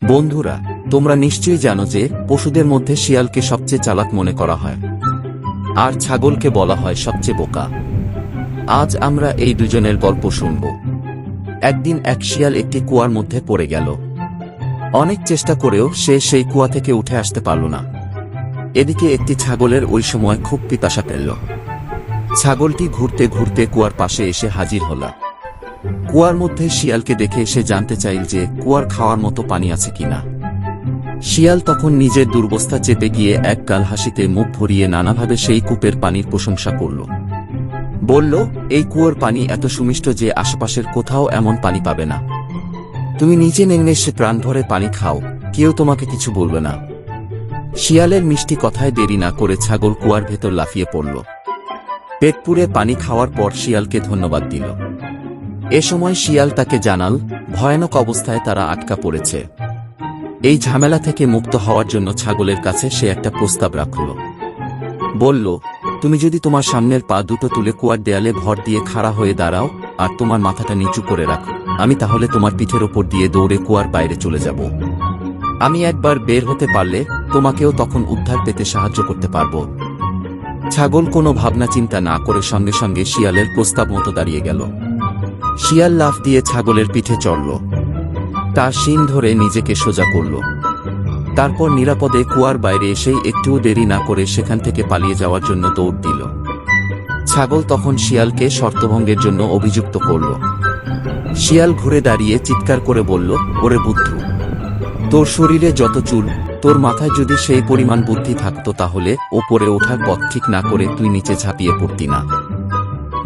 বন্ধুরা, তোমরা নিশ্চয়ই জানো যে পশুদের মধ্যে শিয়ালকে সবচেয়ে চালাক মনে করা হয়, আর ছাগলকে বলা হয় সবচেয়ে বোকা। আজ আমরা এই দুজনের গল্প শুনব। একদিন এক শিয়াল একটি কুয়ার মধ্যে পড়ে গেল। অনেক চেষ্টা করেও সে সেই কুয়া থেকে উঠে আসতে পারল না। এদিকে একটি ছাগলের ওই সময় খুব পিপাসা পেল। ছাগলটি ঘুরতে ঘুরতে কুয়ার পাশে এসে হাজির হল। কুয়ার মধ্যে শিয়ালকে দেখে সে জানতে চাইল যে কুয়ার খাওয়ার মতো পানি আছে কিনা। শিয়াল তখন নিজের দুর্বস্থা চেপে গিয়ে এক গাল হাসিতে মুখ ভরিয়ে নানাভাবে সেই কূপের পানির প্রশংসা করল। বলল, এই কুয়োর পানি এত সুমিষ্ট যে আশেপাশের কোথাও এমন পানি পাবে না। তুমি নিচে নেমে সে প্রাণ ভরে পানি খাও, কেউ তোমাকে কিছু বলবে না। শিয়ালের মিষ্টি কথায় দেরি না করে ছাগল কুয়ার ভেতর লাফিয়ে পড়ল। পেট পুরে পানি খাওয়ার পর শিয়ালকে ধন্যবাদ দিল। এ সময় শিয়াল তাকে জানাল, ভয়ানক অবস্থায় তারা আটকা পড়েছে। এই ঝামেলা থেকে মুক্ত হওয়ার জন্য ছাগলের কাছে সে একটা প্রস্তাব রাখল। বলল, তুমি যদি তোমার সামনের পা দুটো তুলে কুয়ার দেয়ালে ভর দিয়ে খাড়া হয়ে দাঁড়াও আর তোমার মাথাটা নিচু করে রাখো, আমি তাহলে তোমার পিঠের ওপর দিয়ে দৌড়ে কুয়ার বাইরে চলে যাব। আমি একবার বের হতে পারলে তোমাকেও তখন উদ্ধার পেতে সাহায্য করতে পারব। ছাগল কোনো ভাবনা চিন্তা না করে সঙ্গে সঙ্গে শিয়ালের প্রস্তাব মতো দাঁড়িয়ে গেল। শিয়াল লাফ দিয়ে ছাগলের পিঠে চড়ল, তার শিং ধরে নিজেকে সোজা করল। তারপর নিরাপদে কুয়ার বাইরে এসেই একটুও দেরি না করে সেখান থেকে পালিয়ে যাওয়ার জন্য দৌড় দিল। ছাগল তখন শিয়ালকে শর্তভঙ্গের জন্য অভিযুক্ত করল। শিয়াল ঘুরে দাঁড়িয়ে চিৎকার করে বলল, ওরে বুদ্ধু, তোর শরীরে যত চুল, তোর মাথায় যদি সেই পরিমাণ বুদ্ধি থাকতো তাহলে ওপরে ওঠার পথ ঠিক না করে তুই নিচে ঝাঁপিয়ে পড়তি না।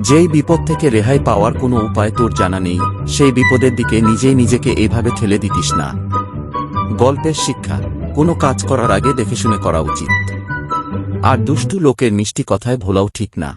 যেই বিপদ থেকে রেহাই পাওয়ার কোনো উপায় তোর জানা নেই, সেই বিপদের দিকে নিজেই নিজেকে এইভাবে ঠেলে দিতিস না। গল্পের শিক্ষা, কোনো কাজ করার আগে দেখে শুনে করা উচিত, আর দুষ্টু লোকের মিষ্টি কথায় ভোলাও ঠিক না।